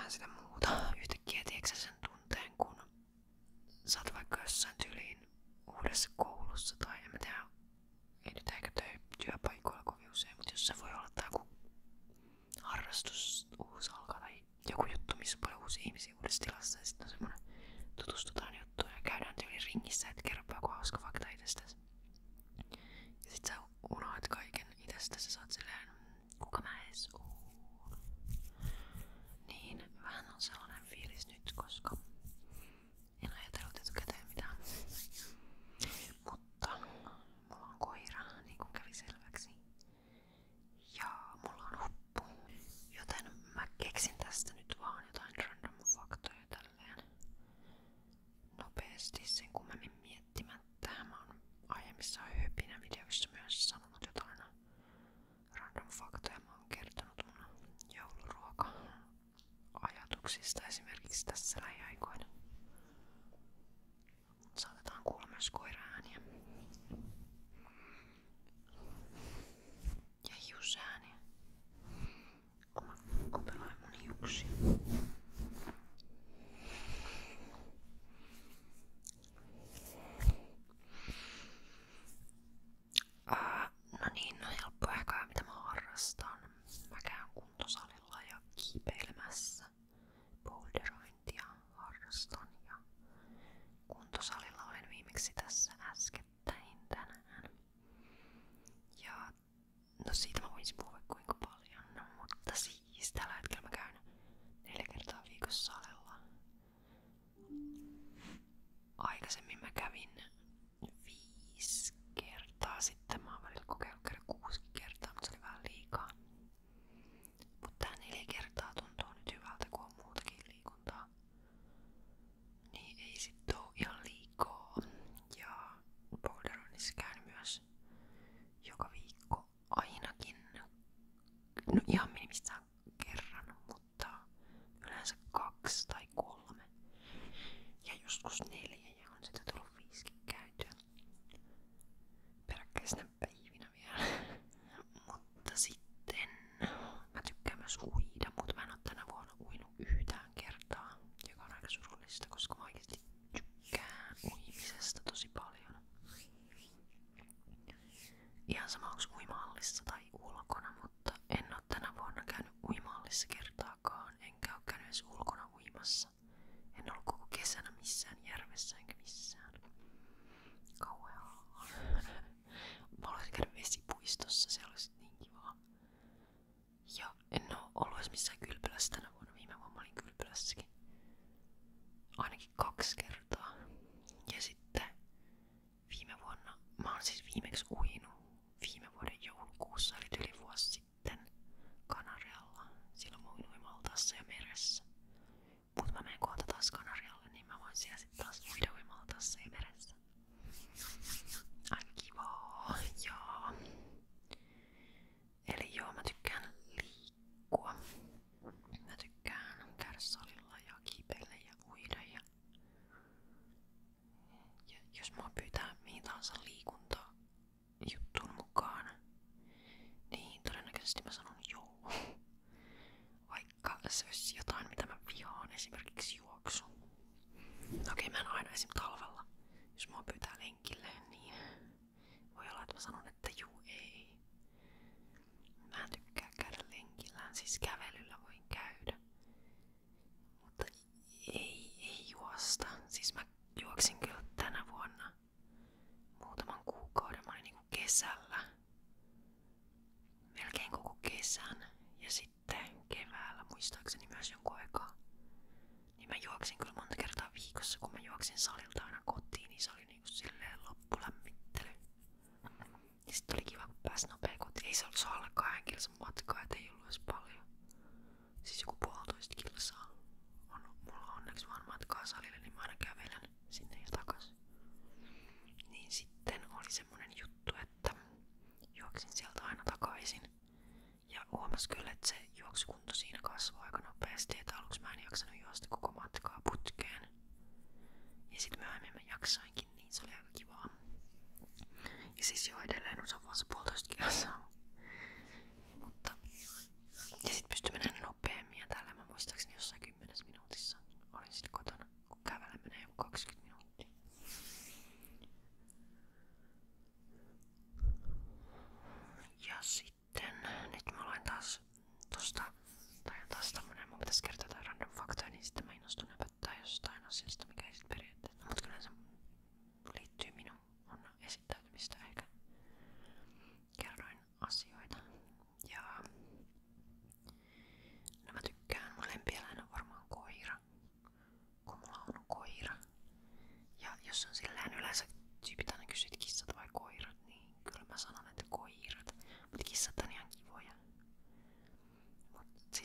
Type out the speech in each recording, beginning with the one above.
mitään sitä muuta. Yhtäkkiä tiedätkö sen tunteen, kun sä oot vaikka jossain tyyliin uudessa koulussa tai en mä tiedä, ei nyt ehkä työpaikoilla kovin usein, mutta jos se voi olla tää joku harrastus uusi alkaa tai joku juttu, missä on paljon uusia ihmisiä uudessa tilassa ja sitten on semmonen tutustutaan juttuun ja käydään tyyliin ringissä, et kerro joku hauska fakta itsestäsi. Ja sit sä unohdat kaiken itsestäsi ja sä oot silleen, kuka mä ees oon. Niin vähän on sellainen fiilis nyt, koska en ajatellut etukäteen mitään. Mutta mulla on koira, niin kuin kävi selväksi. Ja mulla on huppu. Joten mä keksin tästä nyt vaan jotain random faktoja tälleen nopeasti sen kummemmin miettimättä. Mä oon aiemmissa höpinä videoissa myös sanonut jotain random faktoja. Mä oon kertonut mun jouluruoka-ajatuksista esimerkiksi tässä lähiaikoina. Saatetaan kuulla myös koira-ääniä. Ja hiusääniä. Mä opeloin mun hiuksia. No niin, no helppo ehkä mitä mä harrastan. Mä käyn kuntosalilla ja kiipeilemässä. Boulderointia harrastan ja kuntosalilla olin viimeksi tässä äskettäin tänään. Ja no siitä mä voisin puhua kuinka paljon, no, mutta siis tällä hetkellä mä käyn 4 kertaa viikossa salilla. Aikaisemmin mä kävin 5 kertaa, sitten mä oon välillä kokeillut käydä 6 kertaa, mutta se oli vähän liikaa. Mutta tää 4 kertaa tuntuu nyt hyvältä, kun on muutakin liikuntaa. Niin ei sit oo ihan liikaa. Ja boulderoinnissa käyn myös joka viikko ainakin. No ihan minimissään kerran, mutta yleensä 2 tai 3. Ja joskus 4 ja on sitä tullut 5 käytyä. Peräkkäisinä päivinä vielä. Mutta sitten mä tykkään myös uida, mutta mä en oo tänä vuonna uinut yhtään kertaa, joka on aika surullista, koska mä oikeesti tykkään uimisesta tosi paljon. Ihan sama onks uimahallissa tai ulkona, mutta en oo tänä vuonna käynyt uimahallissa kertaakaan, enkä oo käynyt edes ulkona uimassa. En ollut koko kesänä missään järvessä enkä missään. Kauheaa. Mä haluaisin käydä vesipuistossa, se olisi niin kivaa. Ja en oo ollut edes missään kylpylässä tänä vuonna. Viime vuonna mä olin kylpylässäkin. Ainakin 2 kertaa. Ja sitten viime vuonna, mä oon siis viimeksi uinut viime vuoden joulukuussa, eli yli vuosi sitten Kanarialla. Silloin mä uin uimaltaassa ja meressä. Mut mä menen kohta taas Kanarialle, niin mä voin siellä sit taas uida uimaltaassa ja meressä. Aika kivaa, jaa. Eli joo, mä tykkään liikkua. Mä tykkään käydä salilla ja kiipeillä ja uida ja jos mua pyytää mihin tahansa liikuntajuttuun mukaan, niin todennäköisesti mä sanon joo. Vaikka se olisi jotain mitä mä vihaan, esimerkiksi juoksu. Okei, mä en aina esim. Talvella, jos mua pyytää lenkille, niin voi olla, että mä sanon, että juu ei. Mä en tykkää käydä lenkillä, siis kävelyllä voin käydä. Mutta ei juosta. Siis mä juoksin kyllä tänä vuonna muutaman kuukauden. Mä olin niinku kesällä. Melkein koko kesän. Ja sitten keväällä muistaakseni myös jonkun aikaa. Niin mä juoksin kyllä monta kertaa viikossa, kun mä juoksin salilta aina kotiin, niin se oli niinku silleen loppulämmittely. Ja sit oli kiva, kun pääsi nopea kotiin. Ei se ollut se alle 2 kilsan matkaa, et ei ollut edes paljon. Siis joku 1,5 kilsaa. Mulla on onneksi vaan matkaa salille, niin mä aina kävelen sinne ja takas. Niin sitten oli semmonen juttu, että juoksin sieltä aina takaisin. Ja huomas kyllä, että se juoksukunto siinä kasvoi aika nopeasti, että aluksi mä en jaksanut juosta koko matkaa putkeen. Ja sit myöhemmin mä jaksainkin, niin se oli aika kivaa. Ja siis jo edelleen on vaan se 1,5 kilsaa. Mutta ja sit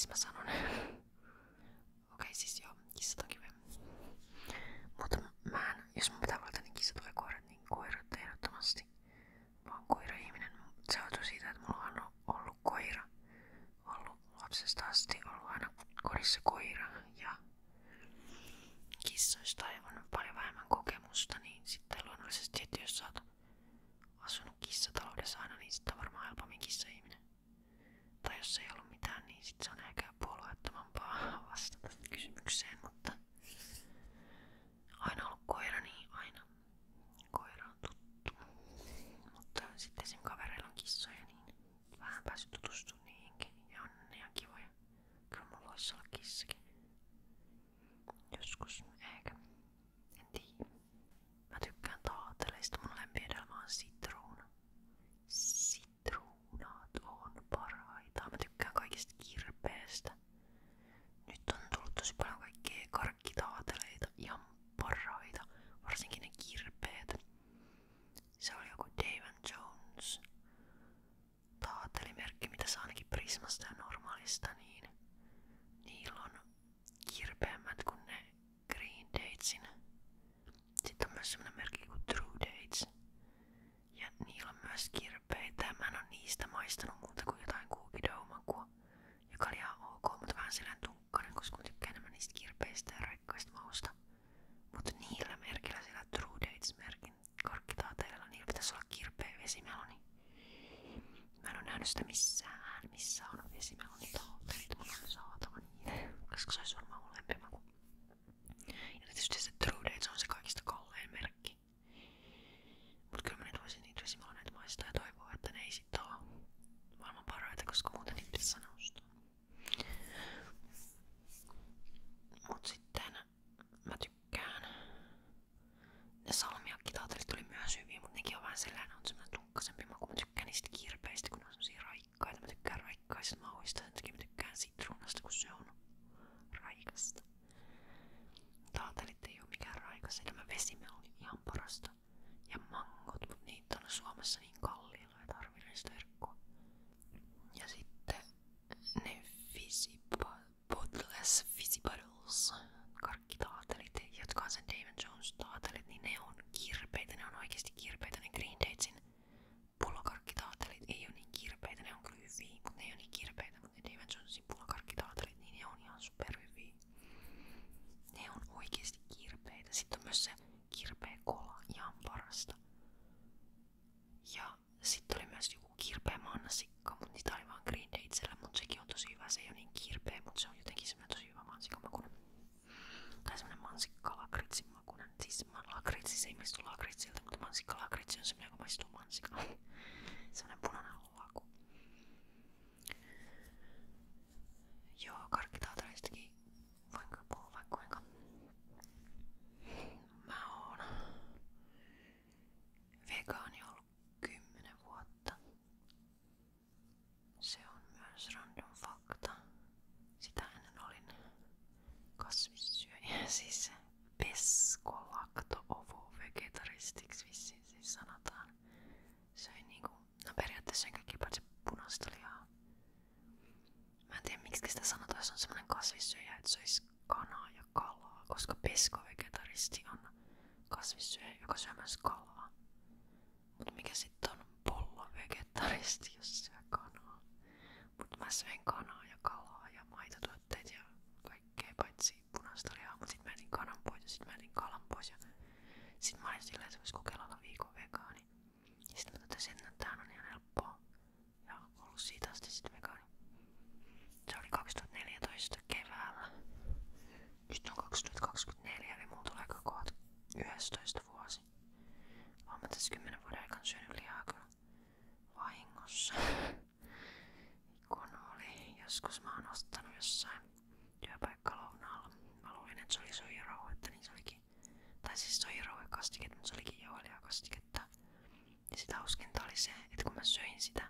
Missä mä sanon? Okei, siis joo, kissat on kiveä. Mutta jos mun pitää valita niin kissat vai koirat, niin koirat ehdottomasti. Mä oon koira-ihminen. Se johtuu siitä, että mulla on ollut koira. Ollut lapsesta asti, ollut aina kodissa koira. Ja kissoista on paljon vähemmän kokemusta, niin sitten luonnollisesti, että jos sä oot asunut kissataloudessa aina, niin sitten on varmaan helpommin kissa-ihminen. Tai jos ei ollut mitään, niin sitten se on ehkä puolueettomampaa vastata kysymykseen, mutta aina ollut koira, niin aina koira on tuttu. Mutta sitten esim. Kavereilla on kissoja, niin vähän päässyt tutustumaan niihinkin ja on ne ihan kivoja. Kyllä mulla voisi olla kissakin. Joskus ehkä. En tiedä. Mä tykkään taateleista. Mun lempihedelmä on sitruuna. Sitruunat on parhaita. Mä tykkään kaikista kirpeestä. Nyt on tullut tosi paljon kaikkea karkkitaateleita. Ihan parhaita. Varsinkin ne kirpeet. Se oli joku Dave & Jones taatelimerkki, mitä saa ainakin Prismasta ja Normalista, niin niillä on kirpeämmät kuin ne Green Datesin. Sitten on myös semmonen merkki kuin True Dates. Ja niillä on myös kirpeitä. Mä en oo niistä maistanut muuta kuin jotain cookie dough-makua, joka oli ihan ok, mutta vähän silleen tunkkainen, koska mä tykkään enemmän niistä kirpeistä ja raikkaista mausta. Mutta niillä merkillä, sillä True Dates-merkin karkkitaateilla, niillä pitäisi olla kirpeä vesimeloni. Mä en oo nähnyt sitä missään, missä on vesimelonitaatelit. Mun on saatava niitä, koska se olisi varmaan mun lempimaku. Ja tietysti se True Dates on se kaikista kallein merkki. Mut kyllä mä nyt voisin niitä vesimeloneita maistaa ja toivoa, että ne ei sit oo maailman parhaita, koska muuten niitä pitäisi saada ostaa. Mut sitten mä tykkään. Ne salmiakkitaatelit tuli myös hyviä, mut nekin on vähän sellainen, on semmonen tunkkaisempi maku. Mä tykkään niistä kirpeistä, kun ne on semmosia raikkaita. Mä tykkään raikkaisista mauista, sen takia mä tykkään sitruunasta, kun se on raikasta. Taatelit ei oo mikään raikas, eli mä vesimeloni ihan parasta. Ja mangot, mut niitä on Suomessa niin kalliilla ja tarvii niistä erkkua. Ja sitten ne Botless Fizzy Puddles karkkitaatelit, jotka on sen Dave & Jones taatelit, niin ne on kirpeitä, ne on oikeesti kirpeitä. Ne Green Datesin pullokarkkitaatelit ei oo niin kirpeitä, ne on kyllä hyviä, mut ne ei oo niin kirpeitä, mut ne Dave & Jonesin pullokarkkitaatelit, niin ne on ihan superhyviä. Ne on oikeesti kirpeitä. Sitten on myös se kirpeä kola, ihan parasta. Ja sitten oli myös joku kirpeä mansikka, mut niitä oli vaan Green Datesillä, mut sekin on tosi hyvä. Se ei oo niin kirpeä, mut se on jotenkin semmonen tosi hyvä mansikamakunen. Tai semmonen mansikka-lakritsin makunen. Siis lakritsi, se ei maistu lakritsilta, mutta mansikka-lakritsi on semmonen, joka maistuu mansikalla. Semmonen punainen laku. Joo, karkkitaateleistakin voin kyllä puhua vaikka kuinka. Mä oon vegaani ollut 10 vuotta. Se on myös random fakta. Sitä ennen olin kasvissyöjä, siis peskolakto-ovo-vegetaristiksi vissiin siis sanotaan. Söin niinku, no periaatteessa söin kaikki paitsi punaista lihaa. Mä en tiedä miksi sitä sanotaan, jos on semmonen kasvissyöjä, että söis kanaa ja kalaa, koska pesko-vegetaristi on kasvissyöjä, joka syö myös kalaa. Mut mikä sitten on pollo-vegetaristi, jos syö kanaa? Mut mä söin kanaa ja kalaa ja maitotuotteet ja kaikkea paitsi punaista lihaa, mut sit mä etin kanan pois ja sit mä etin kalan pois ja sit mä olin silleen, että vois kokeilla olla viikon vegaani. Ja sit mä totesin, että tämähän on ihan helppoa ja ollut siitä asti sit vegaani. Se oli 2014 keväällä. Nyt on 2024, eli mulla tulee kohta 11 vuosi. Oon mä tässä 10 vuoden aikana syönyt lihaa kyllä vahingossa. Kun oli joskus mä oon ostanut jossain työpaikkalounaalla. Mä luulin, että se oli soijarauhetta, niin se olikin. Tai siis soijarauhekastiketta, mutta se olikin jauhelijakastiketta. Ja sit hauskinta oli se, että kun mä söin sitä,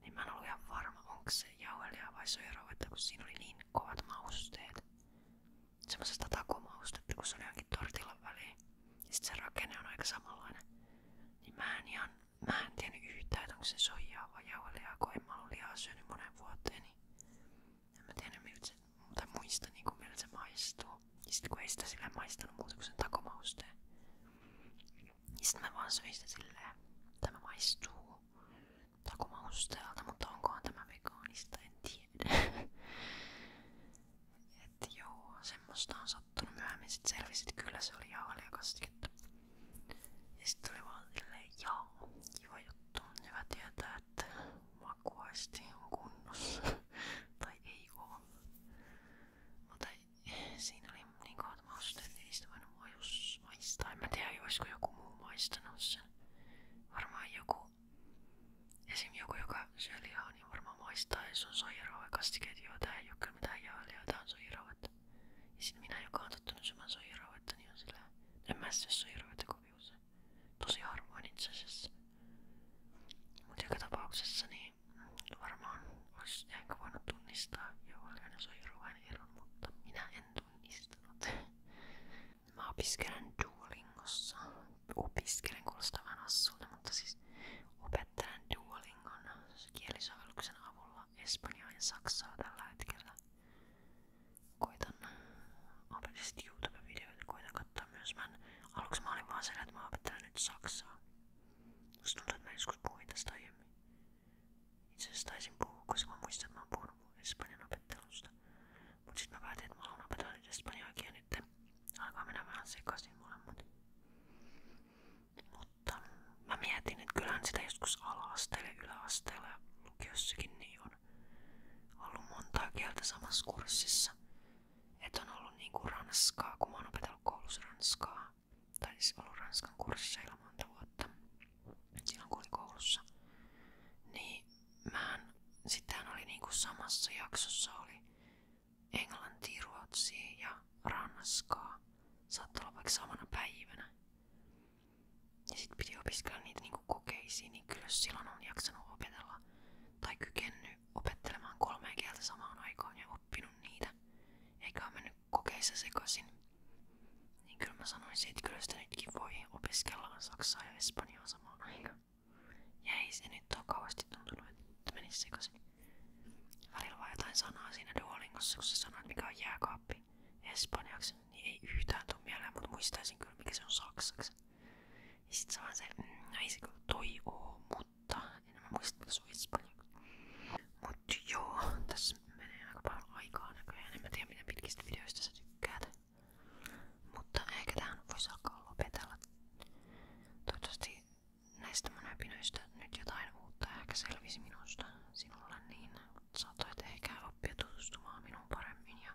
niin mä en ollut ihan varma, onko se jauhelia vai soijarauhetta, kun siinä oli niin kovat mausteet. Semmosesta takomaustetta, kun se oli johonkin tortillan väliin. Ja sit se rakenne on aika samanlainen. Niin mä en tiennyt yhtään, että onko se soijaa vai jauheliaa, kun en mä ollut lihaa syönyt monen vuoteen. Niin en mä sitä silleen maistanut muuta kuin sen takomausteen. Ja sit mä vaan söin sitä silleen, tämä maistuu takomausteelta, mutta onkohan tämä vegaanista, en tiedä. Et joo, semmoista on sattunut myöhemmin. Sit selvisi, että kyllä se oli jauhelijakastiketta. Ja sit tuli vaan silleen, joo, kiva juttu. Hyvä tietää, että makuaisti on kunnossa. Tai ei oo. Mutta siinä oli niin kovat mausteet, niin niistä voinut maistaa. En mä tiedä, olisiko joku muu maistanut sen. Varmaan esim. Joku, joka syö lihaa, niin varmaan maistaa, jos on soijarauhekastikeet. Joo, tää ei oo kyllä mitään jauhelia, tää on soijarauhetta. Ja sit minä, joka on tottunut syömään soijarauhetta, niin on silleen, en mä syö soijarauhetta kovin usein. Tosi harvoin itse asiassa. Mut joka tapauksessa niin varmaan ois ehkä voinut tunnistaa jauhelijan ja soijarauhan eron, mutta minä en tunnistanut. Mä opiskelen Duolingossa. Opiskelen kuulostaa vähän hassulta, mutta siis opettelen Duolingon kielisovelluksen avulla Espanjaa ja Saksaa tällä hetkellä. Koitan opetella YouTube-videoita, koitan katsoa myös. Aluksi mä olin vaan sen, että mä opettelen nyt Saksaa. Musta tuntuu, että mä joskus puhuin tästä aiemmin. Itse asiassa taisin puhua, koska mä muistan, että mä oon puhunut Espanjan opettelusta. Mut sit mä päätin, että mä haluan opetella nyt Espanjaakin ja nyt alkaa mennä vähän sekaisin molemmat. Mutta mä mietin, että kyllähän sitä joskus ala-asteella, yläasteella ja lukiossakin niin on ollut montaa kieltä samassa kurssissa. Et on ollut niinku ranskaa, kun mä oon opetellut koulussa ranskaa. Tai siis ollut ranskan kurssissa ilo monta vuotta. Silloin kun oli koulussa. Niin sittenhän oli niinku samassa jaksossa oli englantia, ruotsia ja ranskaa. Saattoi olla vaikka samana päivänä. Ja sit piti opiskella niitä niinku kokeisiin, niin kyllä silloin on jaksanut opetella tai kykennyt opettelemaan 3 kieltä samaan aikaan ja oppinut niitä. Eikä oo mennyt kokeissa sekaisin. Niin kyllä mä sanoisin, että kyllä sitä nytkin voi opiskella saksaa ja espanjaa samaan aikaan. Ja ei se nyt oo kauheasti tuntunut, että menis sekaisin. Välillä vaan jotain sanaa siinä Duolingossa, kun sä sanoit mikä on jääkaappi espanjaksi, niin ei yhtään tuu mieleen, mutta muistaisin kyllä mikä se on saksaksi. Ja sit se vaan se, no ei se kyllä toi oo, mutta en mä muista mikä se on espanjaksi. Mut joo, tässä menee aika paljon aikaa näköjään, en mä tiedä miten pitkistä videoista sä tykkäät. Mutta ehkä tähän vois alkaa lopetella. Toivottavasti näistä mun höpinöistä nyt jotain uutta ehkä selvisi minusta sinulle, niin saatoit ehkä oppia tutustumaan minuun paremmin ja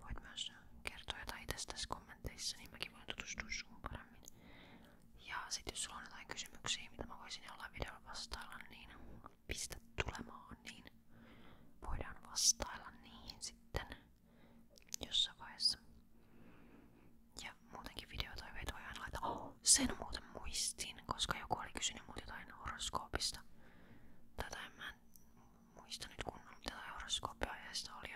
voit myös kertoa jotain itsestäsi kommenteissa, niin mäkin voin tutustua suun paremmin. Ja sit jos sulla on jotain kysymyksiä, mitä mä voisin jollain videolla vastailla, niin pistä tulemaan, niin voidaan vastailla niihin sitten jossain vaiheessa. Ja muutenkin videotoiveita voi aina laittaa. Sen muuten muistin, koska joku oli kysynyt multa jotain horoskoopista. Tätä en mä muista nyt kunnolla, mitä tai horoskooppiaiheesta oli.